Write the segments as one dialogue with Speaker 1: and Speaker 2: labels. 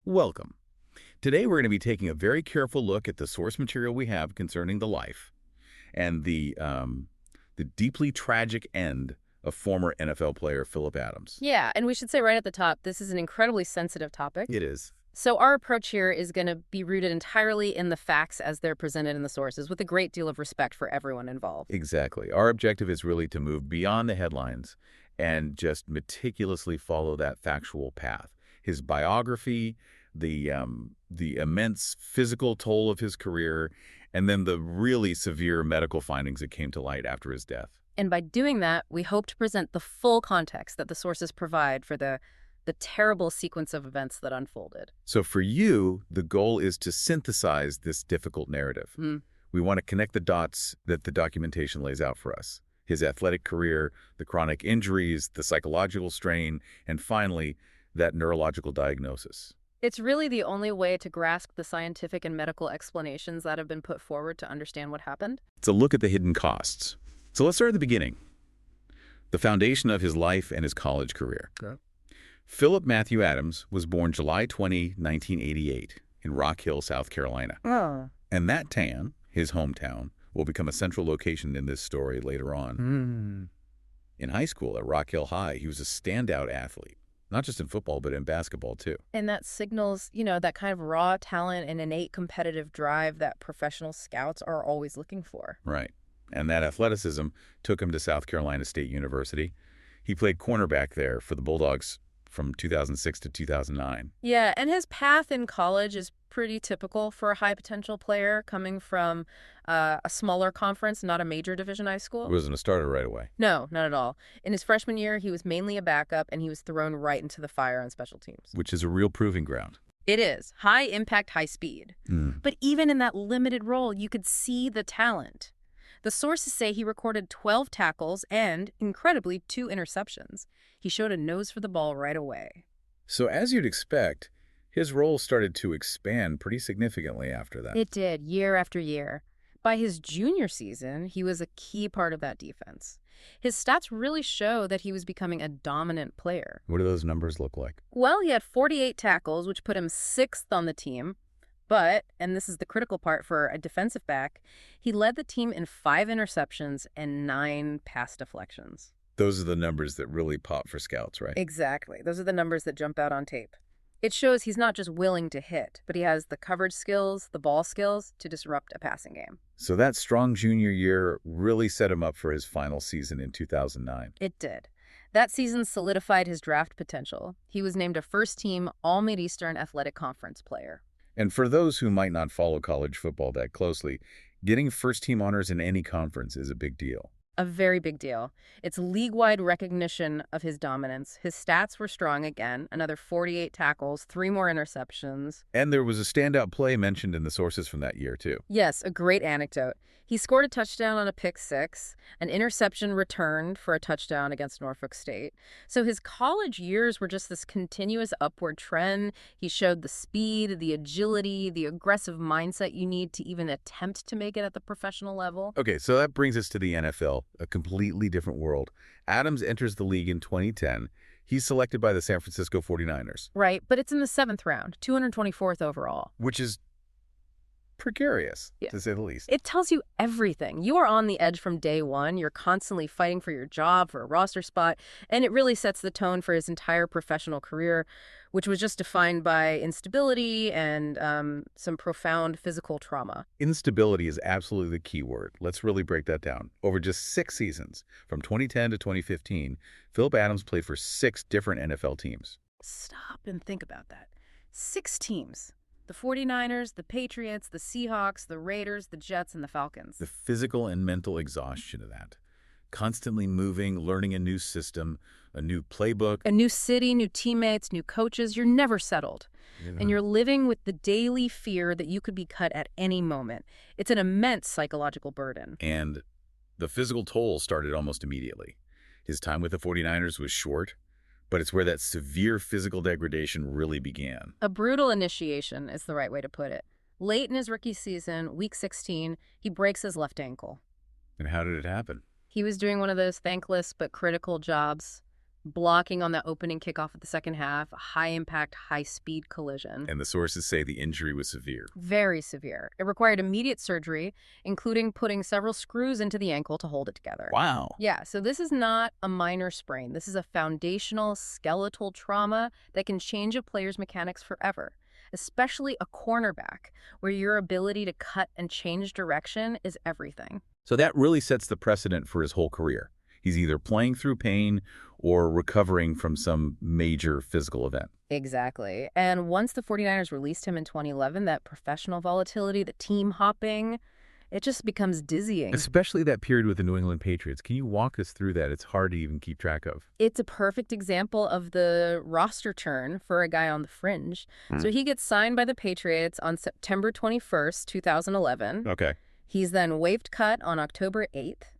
Speaker 1: Welcome. Today we're going to be taking a very careful look at the source material we have concerning the life and the deeply tragic end of former NFL player Phillip Adams.
Speaker 2: Yeah, and we should say right at the top, this is an incredibly sensitive topic.
Speaker 1: It is.
Speaker 2: So our approach here is going to be rooted entirely in the facts as they're presented in the sources, with a great deal of respect for everyone involved.
Speaker 1: Exactly. Our objective is really to move beyond the headlines and just meticulously follow that factual path. His biography, the immense physical toll of his career, and then the really severe medical findings that came to light after his death.
Speaker 2: And by doing that, we hope to present the full context that the sources provide for the terrible sequence of events that unfolded.
Speaker 1: So for you, the goal is to synthesize this difficult narrative. We want to connect the dots that the documentation lays out for us. His athletic career, the chronic injuries, the psychological strain, and finally, that neurological diagnosis.
Speaker 2: It's really the only way to grasp the scientific and medical explanations that have been put forward to understand what happened.
Speaker 1: It's a look at the hidden costs. So let's start at the beginning. The foundation of his life and his college career.
Speaker 3: Okay.
Speaker 1: Phillip Matthew Adams was born July 20, 1988, in Rock Hill, South Carolina.
Speaker 2: Oh.
Speaker 1: And that town, his hometown, will become a central location in this story later on. In high school at Rock Hill High, he was a standout athlete, not just in football, but in basketball, too.
Speaker 2: And that signals, that kind of raw talent and innate competitive drive that professional scouts are always looking for.
Speaker 1: Right. And that athleticism took him to South Carolina State University. He played cornerback there for the Bulldogs from 2006 to 2009.
Speaker 2: Yeah, and his path in college is pretty typical for a high-potential player coming from a smaller conference, not a major Division I school.
Speaker 1: He wasn't a starter right away.
Speaker 2: No, not at all. In his freshman year, he was mainly a backup, and he was thrown right into the fire on special teams.
Speaker 1: Which is a real proving ground.
Speaker 2: It is. High impact, high speed. But even in that limited role, you could see the talent. The sources say he recorded 12 tackles and, incredibly, 2 interceptions. He showed a nose for the ball right away.
Speaker 1: So as you'd expect, his role started to expand pretty significantly after that.
Speaker 2: It did, year after year. By his junior season, he was a key part of that defense. His stats really show that he was becoming a dominant player.
Speaker 1: What do those numbers look like?
Speaker 2: Well, he had 48 tackles, which put him 6th on the team. But, and this is the critical part for a defensive back, he led the team in 5 interceptions and 9 pass deflections.
Speaker 1: Those are the numbers that really pop for scouts, right?
Speaker 2: Exactly. Those are the numbers that jump out on tape. It shows he's not just willing to hit, but he has the coverage skills, the ball skills to disrupt a passing game.
Speaker 1: So that strong junior year really set him up for his final season in 2009.
Speaker 2: It did. That season solidified his draft potential. He was named a first-team All-Mid-Eastern Athletic Conference player.
Speaker 1: And for those who might not follow college football that closely, getting first-team honors in any conference is a big deal.
Speaker 2: A very big deal. It's league-wide recognition of his dominance. His stats were strong again, another 48 tackles, 3 more interceptions.
Speaker 1: And there was a standout play mentioned in the sources from that year, too.
Speaker 2: Yes, a great anecdote. He scored a touchdown on a pick 6, an interception returned for a touchdown against Norfolk State. So his college years were just this continuous upward trend. He showed the speed, the agility, the aggressive mindset you need to even attempt to make it at the professional level.
Speaker 1: Okay, so that brings us to the NFL, a completely different world. Adams enters the league in 2010. He's selected by the San Francisco 49ers.
Speaker 2: Right, but it's in the 7th round, 224th overall.
Speaker 1: Which is precarious, to say the least.
Speaker 2: It tells you everything. You are on the edge from day one. You're constantly fighting for your job, for a roster spot, and it really sets the tone for his entire professional career, which was just defined by instability and some profound physical trauma.
Speaker 1: Instability is absolutely the key word. Let's really break that down. Over just 6 seasons, from 2010 to 2015, Phillip Adams played for 6 different NFL teams.
Speaker 2: Stop and think about that. 6 teams. The 49ers, the Patriots, the Seahawks, the Raiders, the Jets, and the Falcons.
Speaker 1: The physical and mental exhaustion of that. Constantly moving, learning a new system, a new playbook.
Speaker 2: A new city, new teammates, new coaches. You're never settled. And you're living with the daily fear that you could be cut at any moment. It's an immense psychological burden.
Speaker 1: And the physical toll started almost immediately. His time with the 49ers was short, but it's where that severe physical degradation really began.
Speaker 2: A brutal initiation is the right way to put it. Late in his rookie season, week 16, he breaks his left ankle.
Speaker 1: And how did it happen?
Speaker 2: He was doing one of those thankless but critical jobs, blocking on the opening kickoff of the second half, a high-impact, high-speed collision.
Speaker 1: And the sources say the injury was severe.
Speaker 2: Very severe. It required immediate surgery, including putting several screws into the ankle to hold it together.
Speaker 1: Wow.
Speaker 2: Yeah, so this is not a minor sprain. This is a foundational skeletal trauma that can change a player's mechanics forever, especially a cornerback, where your ability to cut and change direction is everything.
Speaker 1: So that really sets the precedent for his whole career. He's either playing through pain or recovering from some major physical event.
Speaker 2: Exactly. And once the 49ers released him in 2011, that professional volatility, the team hopping, it just becomes dizzying.
Speaker 1: Especially that period with the New England Patriots. Can you walk us through that? It's hard to even keep track of.
Speaker 2: It's a perfect example of the roster turn for a guy on the fringe. So he gets signed by the Patriots on September 21st, 2011.
Speaker 1: Okay.
Speaker 2: He's then waived cut on October 8th.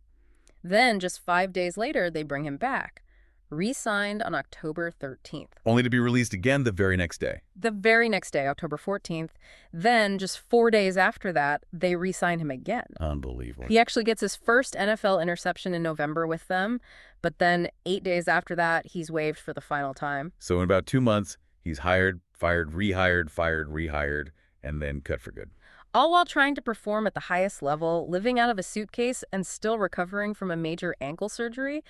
Speaker 2: Then, just 5 days later, they bring him back, re-signed on October 13th.
Speaker 1: Only to be released again the very next day.
Speaker 2: The very next day, October 14th. Then, just 4 days after that, they re-sign him again.
Speaker 1: Unbelievable.
Speaker 2: He actually gets his first NFL interception in November with them, but then 8 days after that, he's waived for the final time.
Speaker 1: So in about 2 months, he's hired, fired, rehired, fired, rehired, and then cut for good.
Speaker 2: All while trying to perform at the highest level, living out of a suitcase, and still recovering from a major ankle surgery.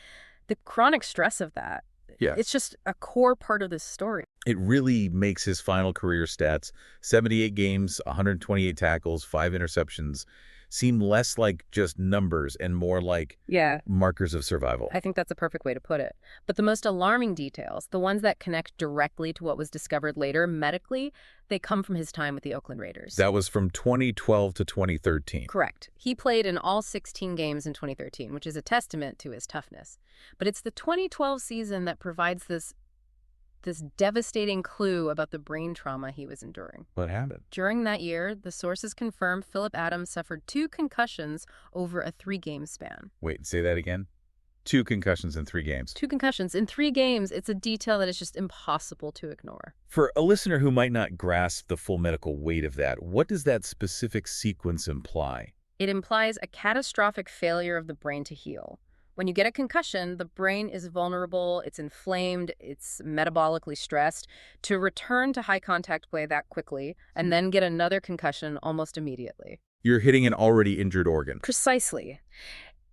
Speaker 2: The chronic stress of that,
Speaker 1: Yeah.
Speaker 2: it's just a core part of this story.
Speaker 1: It really makes his final career stats, 78 games, 128 tackles, 5 interceptions, seem less like just numbers and more like markers of survival.
Speaker 2: I think that's a perfect way to put it. But the most alarming details, the ones that connect directly to what was discovered later medically, they come from his time with the Oakland Raiders.
Speaker 1: That was from 2012 to 2013.
Speaker 2: Correct. He played in all 16 games in 2013, which is a testament to his toughness. But it's the 2012 season that provides this devastating clue about the brain trauma he was enduring.
Speaker 1: What happened?
Speaker 2: During that year, the sources confirmed Phillip Adams suffered 2 concussions over a 3-game span.
Speaker 1: Wait, say that again? 2 concussions in 3 games.
Speaker 2: 2 concussions in 3 games. It's a detail that is just impossible to ignore.
Speaker 1: For a listener who might not grasp the full medical weight of that, what does that specific sequence imply?
Speaker 2: It implies a catastrophic failure of the brain to heal. When you get a concussion, the brain is vulnerable, it's inflamed, it's metabolically stressed, to return to high contact play that quickly and then get another concussion almost immediately.
Speaker 1: You're hitting an already injured organ.
Speaker 2: Precisely.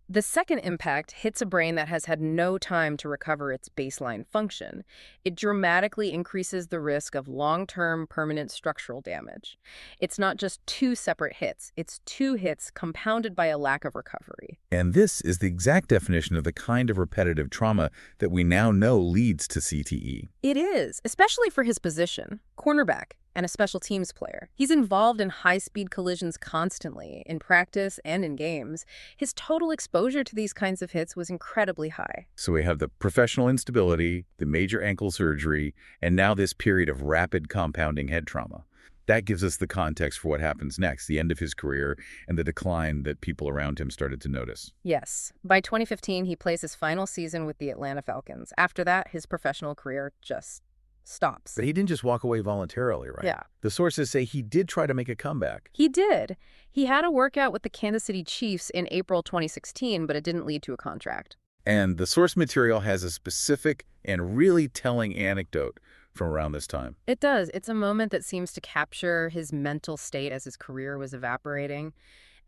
Speaker 2: The second impact hits a brain that has had no time to recover its baseline function. It dramatically increases the risk of long-term permanent structural damage. It's not just 2 separate hits, it's 2 hits compounded by a lack of recovery.
Speaker 1: And this is the exact definition of the kind of repetitive trauma that we now know leads to CTE.
Speaker 2: It is, especially for his position, cornerback, and a special teams player. He's involved in high-speed collisions constantly, in practice and in games. His total exposure to these kinds of hits was incredibly high.
Speaker 1: So we have the professional instability, the major ankle surgery, and now this period of rapid compounding head trauma. That gives us the context for what happens next, the end of his career and the decline that people around him started to notice.
Speaker 2: Yes. By 2015, he plays his final season with the Atlanta Falcons. After that, his professional career just stops.
Speaker 1: But he didn't just walk away voluntarily, right?
Speaker 2: Yeah.
Speaker 1: The sources say he did try to make a comeback.
Speaker 2: He did. He had a workout with the Kansas City Chiefs in April 2016, but it didn't lead to a contract.
Speaker 1: And the source material has a specific and really telling anecdote from around this time.
Speaker 2: It does. It's a moment that seems to capture his mental state as his career was evaporating.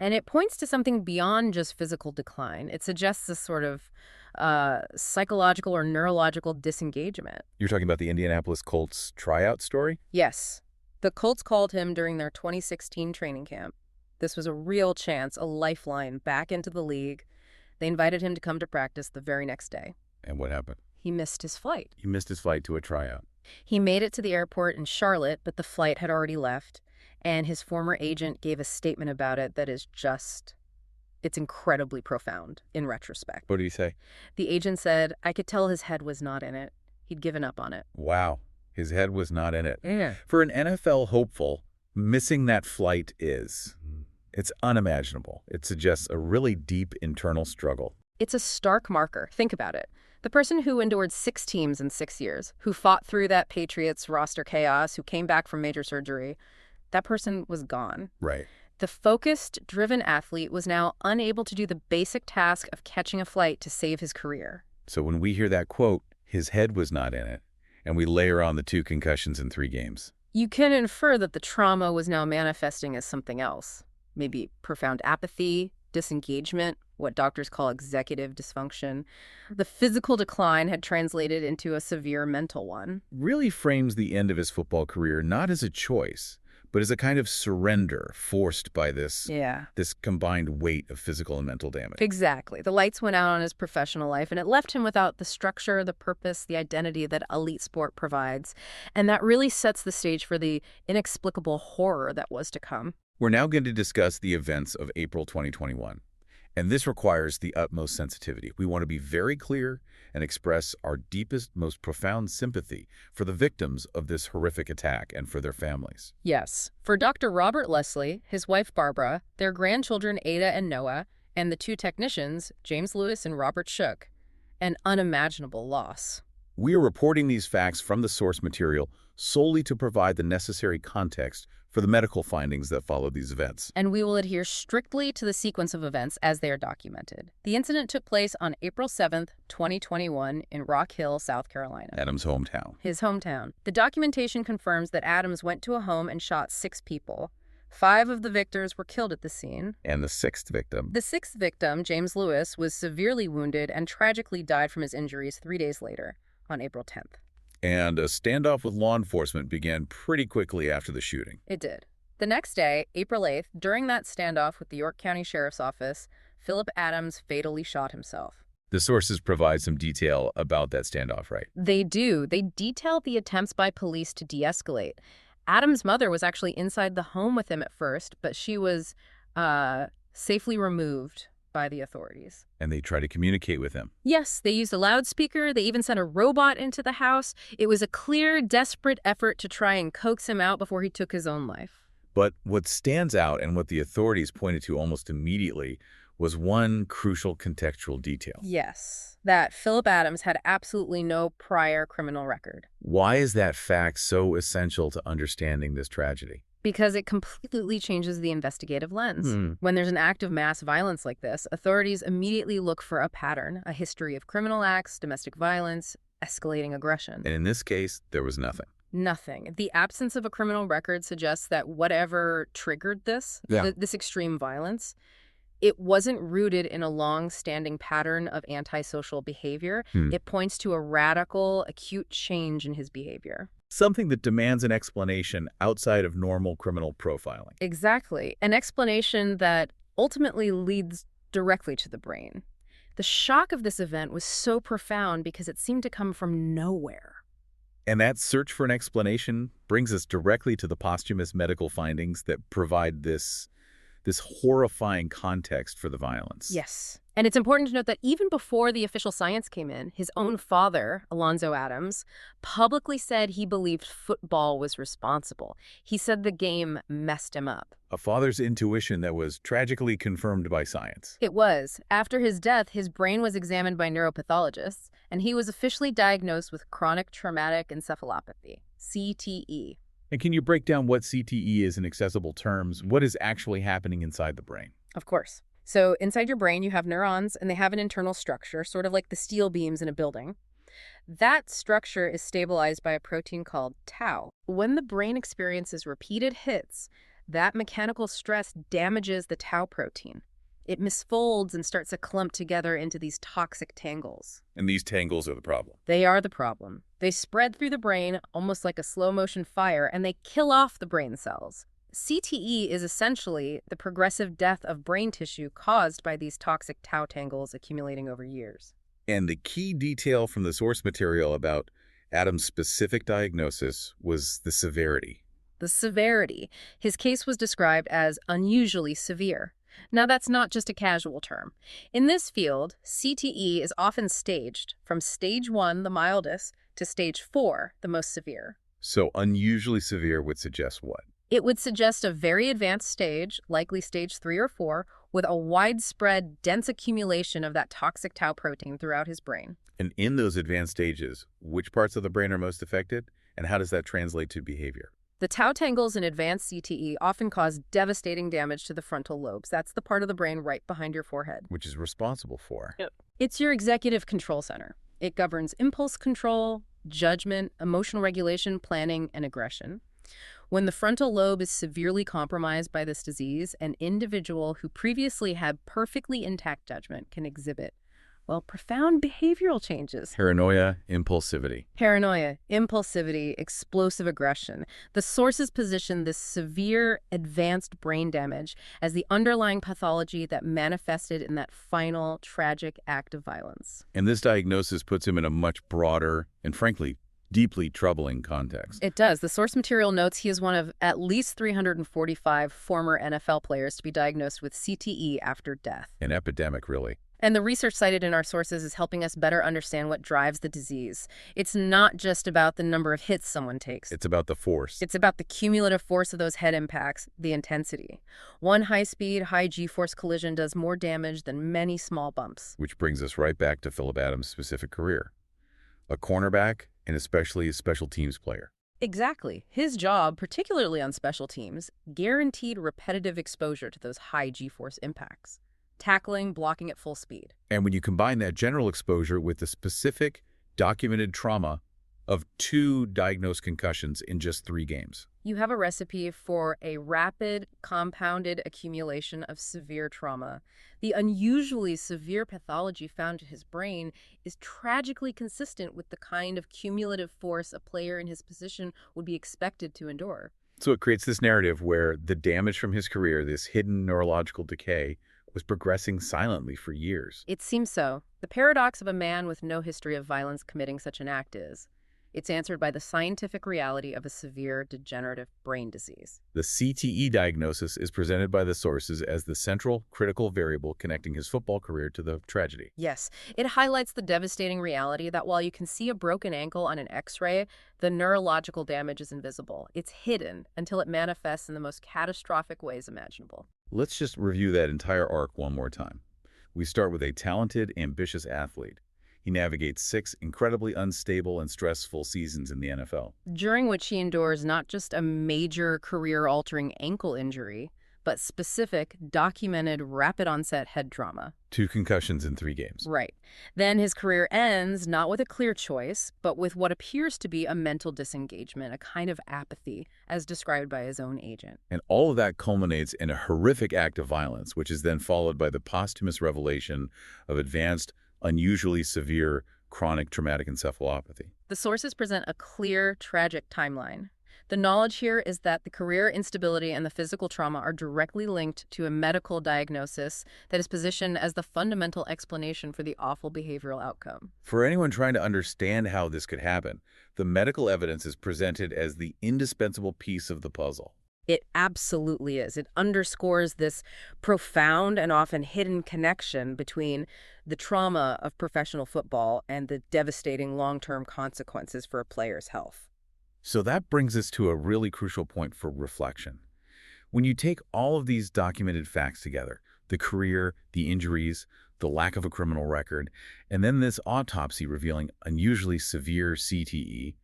Speaker 2: And it points to something beyond just physical decline. It suggests a sort of psychological or neurological disengagement.
Speaker 1: You're talking about the Indianapolis Colts tryout story?
Speaker 2: Yes. The Colts called him during their 2016 training camp. This was a real chance, a lifeline back into the league. They invited him to come to practice the very next day.
Speaker 1: And what happened?
Speaker 2: He missed his flight.
Speaker 1: He missed his flight to a tryout.
Speaker 2: He made it to the airport in Charlotte, but the flight had already left. And his former agent gave a statement about it that is just, it's incredibly profound in retrospect.
Speaker 1: What did he say?
Speaker 2: The agent said, I could tell his head was not in it. He'd given up on it.
Speaker 1: Wow. His head was not in it.
Speaker 2: Yeah.
Speaker 1: For an NFL hopeful, missing that flight it's unimaginable. It suggests a really deep internal struggle.
Speaker 2: It's a stark marker. Think about it. The person who endured 6 teams in 6 years, who fought through that Patriots roster chaos, who came back from major surgery, that person was gone.
Speaker 1: Right.
Speaker 2: The focused, driven athlete was now unable to do the basic task of catching a flight to save his career.
Speaker 1: So when we hear that quote, His head was not in it, and we layer on the 2 concussions in 3 games.
Speaker 2: You can infer that the trauma was now manifesting as something else. Maybe profound apathy, disengagement, what doctors call executive dysfunction. The physical decline had translated into a severe mental one.
Speaker 1: Really frames the end of his football career not as a choice, but as a kind of surrender forced by this combined weight of physical and mental damage.
Speaker 2: Exactly. The lights went out on his professional life, and it left him without the structure, the purpose, the identity that elite sport provides. And that really sets the stage for the inexplicable horror that was to come.
Speaker 1: We're now going to discuss the events of April 2021. And this requires the utmost sensitivity. We want to be very clear and express our deepest, most profound sympathy for the victims of this horrific attack and for their families.
Speaker 2: Yes. For Dr. Robert Leslie, his wife Barbara, their grandchildren Ada and Noah, and the 2 technicians, James Lewis and Robert Shook, an unimaginable loss.
Speaker 1: We are reporting these facts from the source material solely to provide the necessary context for the medical findings that followed these events.
Speaker 2: And we will adhere strictly to the sequence of events as they are documented. The incident took place on April 7th, 2021 in Rock Hill, South Carolina.
Speaker 1: Adams' hometown.
Speaker 2: His hometown. The documentation confirms that Adams went to a home and shot 6 people. 5 of the victors were killed at the scene.
Speaker 1: And the 6th victim.
Speaker 2: The 6th victim, James Lewis, was severely wounded and tragically died from his injuries 3 days later, on April 10th.
Speaker 1: And a standoff with law enforcement began pretty quickly after the shooting.
Speaker 2: It did. The next day, April 8th, during that standoff with the York County Sheriff's Office, Phillip Adams fatally shot himself.
Speaker 1: The sources provide some detail about that standoff, right?
Speaker 2: They do. They detail the attempts by police to de-escalate. Adams' mother was actually inside the home with him at first, but she was safely removed by the authorities.
Speaker 1: And they tried to communicate with him.
Speaker 2: Yes, they used a loudspeaker. They even sent a robot into the house. It was a clear, desperate effort to try and coax him out before he took his own life.
Speaker 1: But what stands out and what the authorities pointed to almost immediately was one crucial contextual detail.
Speaker 2: Yes, that Phillip Adams had absolutely no prior criminal record.
Speaker 1: Why is that fact so essential to understanding this tragedy?
Speaker 2: Because it completely changes the investigative lens. When there's an act of mass violence like this, authorities immediately look for a pattern, a history of criminal acts, domestic violence, escalating aggression.
Speaker 1: And in this case, there was nothing.
Speaker 2: Nothing. The absence of a criminal record suggests that whatever triggered this, this extreme violence, it wasn't rooted in a long-standing pattern of antisocial behavior. It points to a radical, acute change in his behavior.
Speaker 1: Something that demands an explanation outside of normal criminal profiling.
Speaker 2: Exactly. An explanation that ultimately leads directly to the brain. The shock of this event was so profound because it seemed to come from nowhere.
Speaker 1: And that search for an explanation brings us directly to the posthumous medical findings that provide this horrifying context for the violence.
Speaker 2: Yes. And it's important to note that even before the official science came in, his own father, Alonzo Adams, publicly said he believed football was responsible. He said the game messed him up.
Speaker 1: A father's intuition that was tragically confirmed by science.
Speaker 2: It was. After his death, his brain was examined by neuropathologists, and he was officially diagnosed with chronic traumatic encephalopathy, CTE.
Speaker 1: And can you break down what CTE is in accessible terms? What is actually happening inside the brain?
Speaker 2: Of course. So inside your brain, you have neurons, and they have an internal structure, sort of like the steel beams in a building. That structure is stabilized by a protein called tau. When the brain experiences repeated hits, that mechanical stress damages the tau protein. It misfolds and starts to clump together into these toxic tangles.
Speaker 1: And these tangles are the problem.
Speaker 2: They are the problem. They spread through the brain almost like a slow-motion fire, and they kill off the brain cells. CTE is essentially the progressive death of brain tissue caused by these toxic tau tangles accumulating over years.
Speaker 1: And the key detail from the source material about Adams' specific diagnosis was the severity.
Speaker 2: The severity. His case was described as unusually severe. Now, that's not just a casual term. In this field, CTE is often staged from stage 1, the mildest, to stage 4, the most severe.
Speaker 1: So unusually severe would suggest what?
Speaker 2: It would suggest a very advanced stage, likely stage 3 or 4, with a widespread, dense accumulation of that toxic tau protein throughout his brain.
Speaker 1: And in those advanced stages, which parts of the brain are most affected? And how does that translate to behavior?
Speaker 2: The tau tangles in advanced CTE often cause devastating damage to the frontal lobes. That's the part of the brain right behind your forehead.
Speaker 1: Which is responsible for?
Speaker 2: It's your executive control center. It governs impulse control, judgment, emotional regulation, planning, and aggression. When the frontal lobe is severely compromised by this disease, an individual who previously had perfectly intact judgment can exhibit, well, profound behavioral changes.
Speaker 1: Paranoia, impulsivity.
Speaker 2: Paranoia, impulsivity, explosive aggression. The sources position this severe, advanced brain damage as the underlying pathology that manifested in that final, tragic act of violence.
Speaker 1: And this diagnosis puts him in a much broader and, frankly, deeply troubling context.
Speaker 2: It does. The source material notes he is one of at least 345 former NFL players to be diagnosed with CTE after death.
Speaker 1: An epidemic, really.
Speaker 2: And the research cited in our sources is helping us better understand what drives the disease. It's not just about the number of hits someone takes.
Speaker 1: It's about the force.
Speaker 2: It's about the cumulative force of those head impacts, the intensity. One high-speed, high G-force collision does more damage than many small bumps.
Speaker 1: Which brings us right back to Phillip Adams' specific career. A cornerback, and especially a special teams player.
Speaker 2: Exactly. His job, particularly on special teams, guaranteed repetitive exposure to those high G-force impacts. Tackling, blocking at full speed.
Speaker 1: And when you combine that general exposure with the specific documented trauma of 2 diagnosed concussions in just 3 games.
Speaker 2: You have a recipe for a rapid, compounded accumulation of severe trauma. The unusually severe pathology found in his brain is tragically consistent with the kind of cumulative force a player in his position would be expected to endure.
Speaker 1: So it creates this narrative where the damage from his career, this hidden neurological decay, was progressing silently for years.
Speaker 2: It seems so. The paradox of a man with no history of violence committing such an act is, it's answered by the scientific reality of a severe degenerative brain disease.
Speaker 1: The CTE diagnosis is presented by the sources as the central critical variable connecting his football career to the tragedy.
Speaker 2: Yes, it highlights the devastating reality that while you can see a broken ankle on an X-ray, the neurological damage is invisible. It's hidden until it manifests in the most catastrophic ways imaginable.
Speaker 1: Let's just review that entire arc one more time. We start with a talented, ambitious athlete. He navigates 6 incredibly unstable and stressful seasons in the NFL.
Speaker 2: During which he endures not just a major career-altering ankle injury, but specific, documented, rapid-onset head trauma.
Speaker 1: 2 concussions in 3 games.
Speaker 2: Right. Then his career ends not with a clear choice, but with what appears to be a mental disengagement, a kind of apathy, as described by his own agent.
Speaker 1: And all of that culminates in a horrific act of violence, which is then followed by the posthumous revelation of advanced, unusually severe chronic traumatic encephalopathy.
Speaker 2: The sources present a clear, tragic timeline. The knowledge here is that the career instability and the physical trauma are directly linked to a medical diagnosis that is positioned as the fundamental explanation for the awful behavioral outcome.
Speaker 1: For anyone trying to understand how this could happen, the medical evidence is presented as the indispensable piece of the puzzle.
Speaker 2: It absolutely is. It underscores this profound and often hidden connection between the trauma of professional football and the devastating long-term consequences for a player's health.
Speaker 1: So that brings us to a really crucial point for reflection. When you take all of these documented facts together, the career, the injuries, the lack of a criminal record, and then this autopsy revealing unusually severe CTE,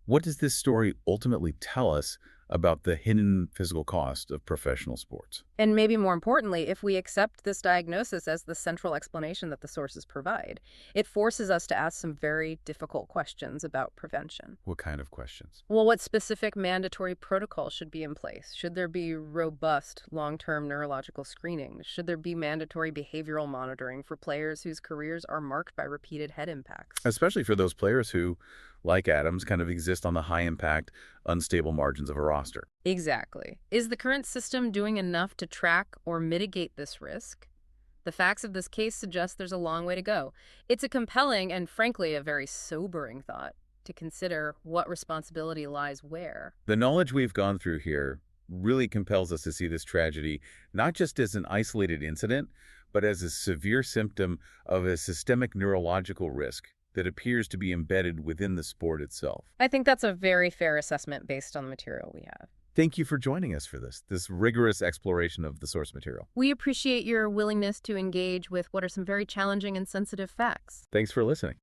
Speaker 1: what does this story ultimately tell us about the hidden physical cost of professional sports?
Speaker 2: And maybe more importantly, if we accept this diagnosis as the central explanation that the sources provide, it forces us to ask some very difficult questions about prevention.
Speaker 1: What kind of questions?
Speaker 2: Well, what specific mandatory protocols should be in place? Should there be robust long-term neurological screening? Should there be mandatory behavioral monitoring for players whose careers are marked by repeated head impacts?
Speaker 1: Especially for those players who, like Adams, kind of exist on the high-impact, unstable margins of a roster.
Speaker 2: Exactly. Is the current system doing enough to track or mitigate this risk? The facts of this case suggest there's a long way to go. It's a compelling and, frankly, a very sobering thought to consider what responsibility lies where.
Speaker 1: The knowledge we've gone through here really compels us to see this tragedy not just as an isolated incident, but as a severe symptom of a systemic neurological risk that appears to be embedded within the sport itself.
Speaker 2: I think that's a very fair assessment based on the material we have.
Speaker 1: Thank you for joining us for this rigorous exploration of the source material.
Speaker 2: We appreciate your willingness to engage with what are some very challenging and sensitive facts.
Speaker 1: Thanks for listening.